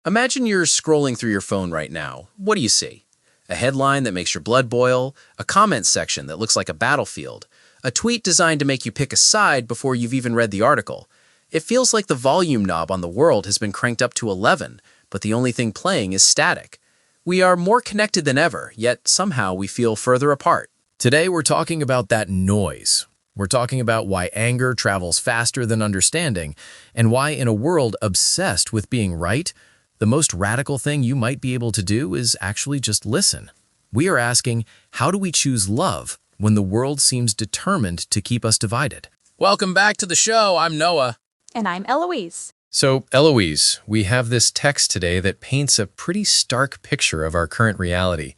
Imagine you're scrolling through your phone right now. What do you see? A headline that makes your blood boil, a comment section that looks like a battlefield, a tweet designed to make you pick a side before you've even read the article. It feels like the volume knob on the world has been cranked up to 11, but the only thing playing is static. We are more connected than ever, yet somehow we feel further apart. Today we're talking about that noise. We're talking about why anger travels faster than understanding, and why in a world obsessed with being right, the most radical thing you might be able to do is actually just listen. We are asking, how do we choose love when the world seems determined to keep us divided? Welcome back to the show. I'm Noah. And I'm Eloise. So, Eloise, we have this text today that paints a pretty stark picture of our current reality.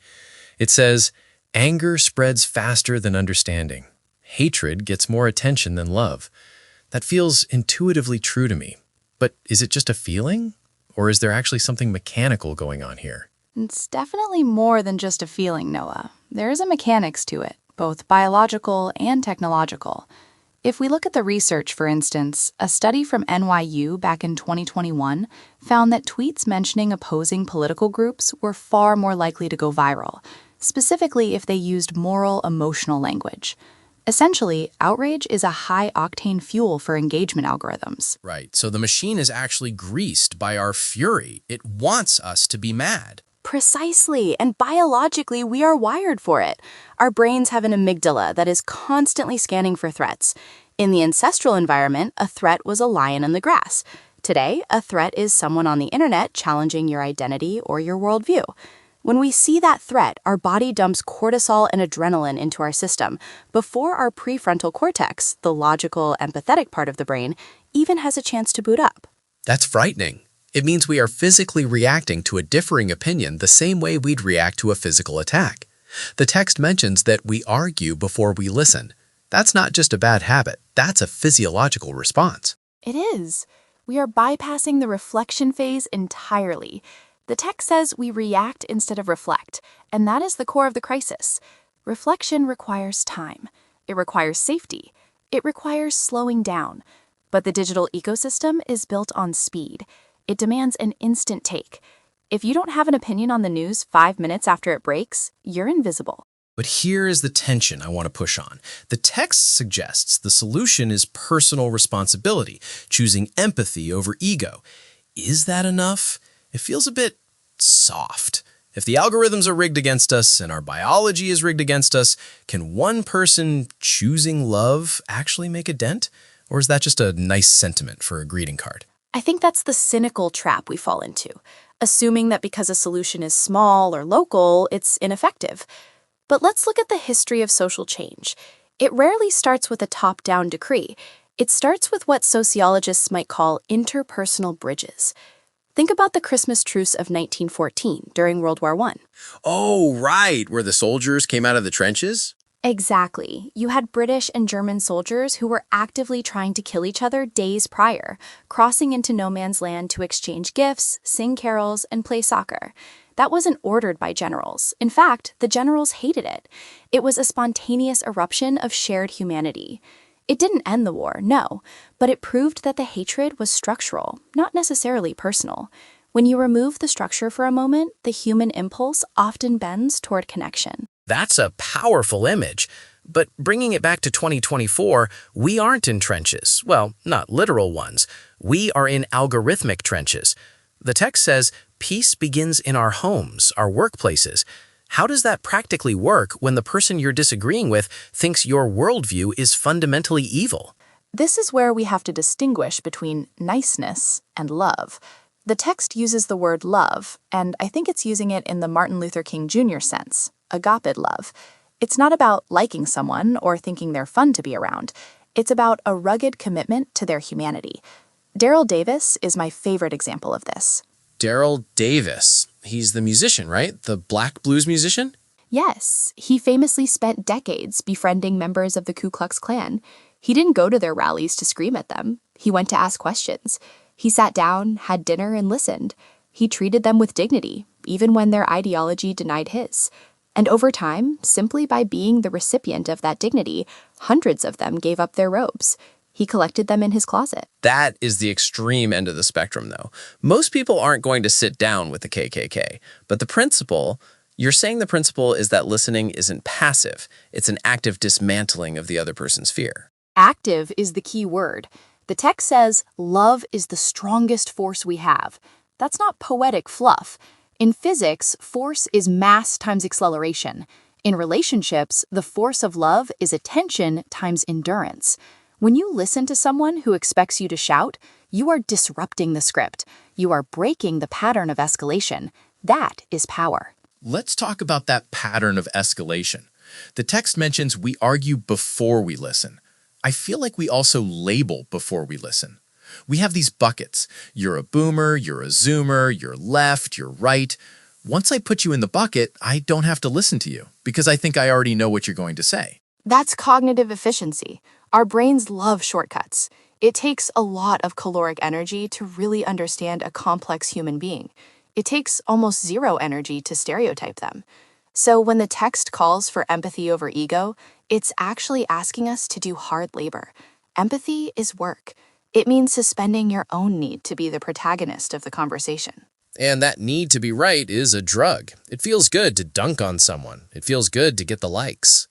It says, anger spreads faster than understanding. Hatred gets more attention than love. That feels intuitively true to me. But is it just a feeling? Or is there actually something mechanical going on here? It's definitely more than just a feeling, Noah. There is a mechanics to it, both biological and technological. If we look at the research, for instance, a study from NYU back in 2021 found that tweets mentioning opposing political groups were far more likely to go viral, specifically if they used moral, emotional language. Essentially, outrage is a high-octane fuel for engagement algorithms. Right, so the machine is actually greased by our fury. It wants us to be mad. Precisely, and biologically, we are wired for it. Our brains have an amygdala that is constantly scanning for threats. In the ancestral environment, a threat was a lion in the grass. Today, a threat is someone on the internet challenging your identity or your worldview. When we see that threat, our body dumps cortisol and adrenaline into our system before our prefrontal cortex, the logical, empathetic part of the brain, even has a chance to boot up. That's frightening. It means we are physically reacting to a differing opinion the same way we'd react to a physical attack. The text mentions that we argue before we listen. That's not just a bad habit, that's a physiological response. It is. We are bypassing the reflection phase entirely. The text says we react instead of reflect, and that is the core of the crisis. Reflection requires time. It requires safety. It requires slowing down. But the digital ecosystem is built on speed. It demands an instant take. If you don't have an opinion on the news 5 minutes after it breaks, you're invisible. But here is the tension I want to push on. The text suggests the solution is personal responsibility, choosing empathy over ego. Is that enough? It feels a bit soft. If the algorithms are rigged against us and our biology is rigged against us, can one person choosing love actually make a dent? Or is that just a nice sentiment for a greeting card? I think that's the cynical trap we fall into, assuming that because a solution is small or local, it's ineffective. But let's look at the history of social change. It rarely starts with a top-down decree. It starts with what sociologists might call interpersonal bridges. Think about the Christmas truce of 1914 during World War I. Oh, right, where the soldiers came out of the trenches? Exactly. You had British and German soldiers who were actively trying to kill each other days prior, crossing into no man's land to exchange gifts, sing carols, and play soccer. That wasn't ordered by generals. In fact, the generals hated it. It was a spontaneous eruption of shared humanity. It didn't end the war, no, but it proved that the hatred was structural, not necessarily personal. When you remove the structure for a moment, the human impulse often bends toward connection. That's a powerful image. But bringing it back to 2024, we aren't in trenches. Well, not literal ones. We are in algorithmic trenches. The text says, peace begins in our homes, our workplaces. How does that practically work when the person you're disagreeing with thinks your worldview is fundamentally evil? This is where we have to distinguish between niceness and love. The text uses the word love, and I think it's using it in the Martin Luther King Jr. sense, agape love. It's not about liking someone or thinking they're fun to be around. It's about a rugged commitment to their humanity. Daryl Davis is my favorite example of this. Daryl Davis. He's the musician, right? The black blues musician? Yes, he famously spent decades befriending members of the Ku Klux Klan. He didn't go to their rallies to scream at them. He went to ask questions. He sat down, had dinner, and listened. He treated them with dignity, even when their ideology denied his. And over time, simply by being the recipient of that dignity, hundreds of them gave up their robes. He collected them in his closet. That is the extreme end of the spectrum, though. Most people aren't going to sit down with the KKK, but you're saying the principle is that listening isn't passive. It's an active dismantling of the other person's fear. Active is the key word. The text says, love is the strongest force we have. That's not poetic fluff. In physics, force is mass times acceleration. In relationships, the force of love is attention times endurance. When you listen to someone who expects you to shout, you are disrupting the script. You are breaking the pattern of escalation. That is power. Let's talk about that pattern of escalation. The text mentions we argue before we listen. I feel like we also label before we listen. We have these buckets. You're a boomer, you're a zoomer, you're left, you're right. Once I put you in the bucket, I don't have to listen to you because I think I already know what you're going to say. That's cognitive efficiency. Our brains love shortcuts. It takes a lot of caloric energy to really understand a complex human being. It takes almost zero energy to stereotype them. So when the text calls for empathy over ego, it's actually asking us to do hard labor. Empathy is work. It means suspending your own need to be the protagonist of the conversation. And that need to be right is a drug. It feels good to dunk on someone. It feels good to get the likes.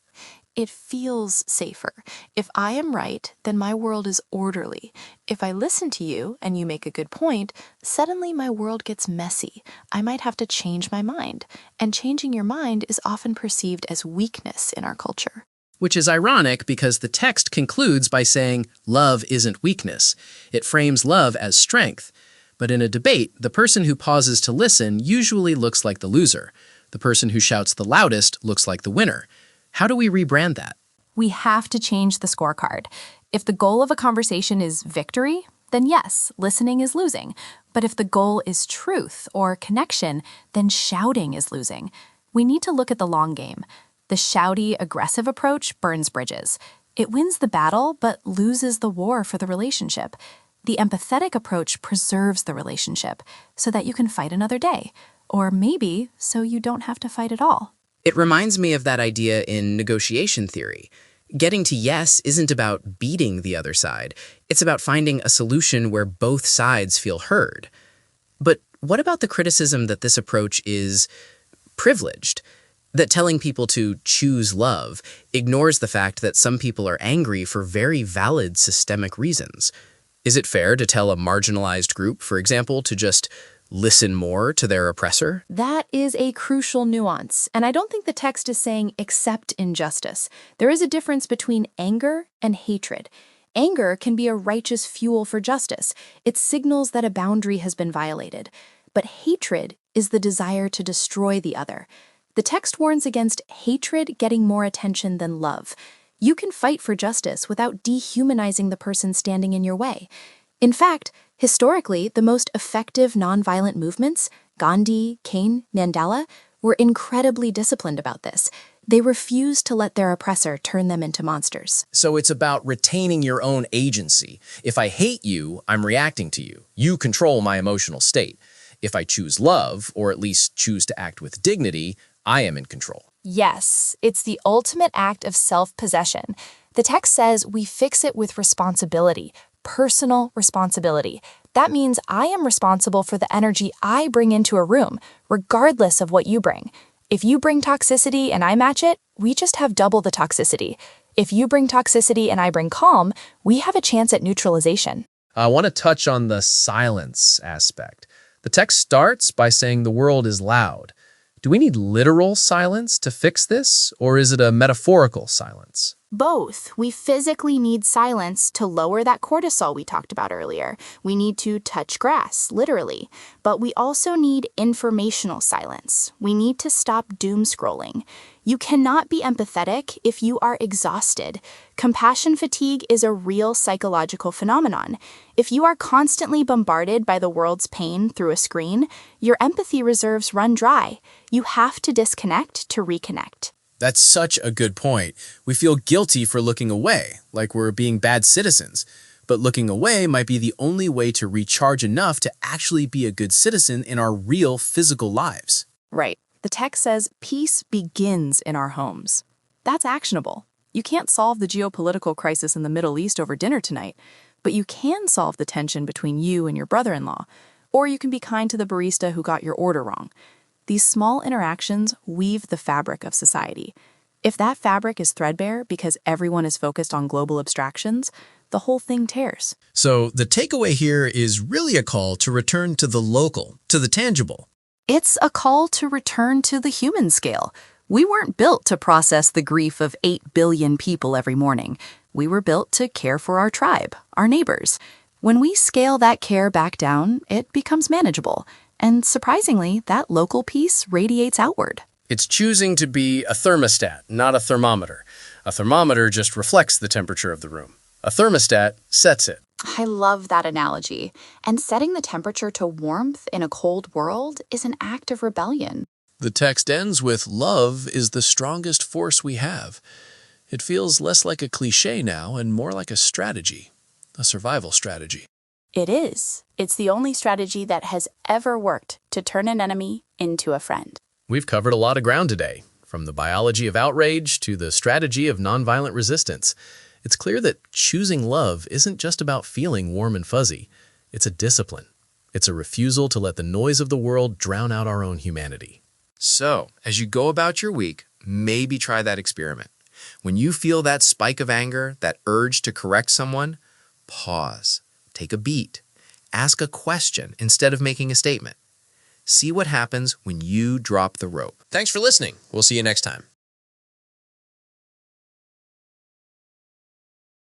It feels safer. If I am right, then my world is orderly. If I listen to you and you make a good point, suddenly my world gets messy. I might have to change my mind. And changing your mind is often perceived as weakness in our culture. Which is ironic because the text concludes by saying love isn't weakness. It frames love as strength. But in a debate, the person who pauses to listen usually looks like the loser. The person who shouts the loudest looks like the winner. How do we rebrand that? We have to change the scorecard. If the goal of a conversation is victory, then yes, listening is losing. But if the goal is truth or connection, then shouting is losing. We need to look at the long game. The shouty, aggressive approach burns bridges. It wins the battle, but loses the war for the relationship. The empathetic approach preserves the relationship so that you can fight another day. Or maybe so you don't have to fight at all. It reminds me of that idea in negotiation theory. Getting to yes isn't about beating the other side. It's about finding a solution where both sides feel heard. But what about the criticism that this approach is privileged? That telling people to choose love ignores the fact that some people are angry for very valid systemic reasons. Is it fair to tell a marginalized group, for example, to just listen more to their oppressor? That is a crucial nuance, and I don't think the text is saying accept injustice. There is a difference between anger and hatred. Anger can be a righteous fuel for justice. It signals that a boundary has been violated. But hatred is the desire to destroy the other. The text warns against hatred getting more attention than love. You can fight for justice without dehumanizing the person standing in your way. In fact, historically, the most effective nonviolent movements, Gandhi, Cain, Mandela, were incredibly disciplined about this. They refused to let their oppressor turn them into monsters. So it's about retaining your own agency. If I hate you, I'm reacting to you. You control my emotional state. If I choose love, or at least choose to act with dignity, I am in control. Yes, it's the ultimate act of self-possession. The text says we fix it with responsibility, personal responsibility. That means I am responsible for the energy I bring into a room, regardless of what you bring. If you bring toxicity and I match it, we just have double the toxicity. If you bring toxicity and I bring calm, we have a chance at neutralization. I want to touch on the silence aspect. The text starts by saying the world is loud. Do we need literal silence to fix this, or is it a metaphorical silence? Both. We physically need silence to lower that cortisol we talked about earlier. We need to touch grass, literally. But we also need informational silence. We need to stop doom scrolling. You cannot be empathetic if you are exhausted. Compassion fatigue is a real psychological phenomenon. If you are constantly bombarded by the world's pain through a screen, your empathy reserves run dry. You have to disconnect to reconnect. That's such a good point. We feel guilty for looking away, like we're being bad citizens. But looking away might be the only way to recharge enough to actually be a good citizen in our real physical lives. Right. The text says peace begins in our homes. That's actionable. You can't solve the geopolitical crisis in the Middle East over dinner tonight, but you can solve the tension between you and your brother-in-law, or you can be kind to the barista who got your order wrong. These small interactions weave the fabric of society. If that fabric is threadbare because everyone is focused on global abstractions, the whole thing tears. So the takeaway here is really a call to return to the local, to the tangible. It's a call to return to the human scale. We weren't built to process the grief of 8 billion people every morning. We were built to care for our tribe, our neighbors. When we scale that care back down, it becomes manageable. And surprisingly, that local piece radiates outward. It's choosing to be a thermostat, not a thermometer. A thermometer just reflects the temperature of the room. A thermostat sets it. I love that analogy. And setting the temperature to warmth in a cold world is an act of rebellion. The text ends with, "Love is the strongest force we have." It feels less like a cliché now and more like a strategy, a survival strategy. It is. It's the only strategy that has ever worked to turn an enemy into a friend. We've covered a lot of ground today, from the biology of outrage to the strategy of nonviolent resistance. It's clear that choosing love isn't just about feeling warm and fuzzy. It's a discipline. It's a refusal to let the noise of the world drown out our own humanity. So, as you go about your week, maybe try that experiment. When you feel that spike of anger, that urge to correct someone, pause, take a beat, ask a question instead of making a statement. See what happens when you drop the rope. Thanks for listening. We'll see you next time.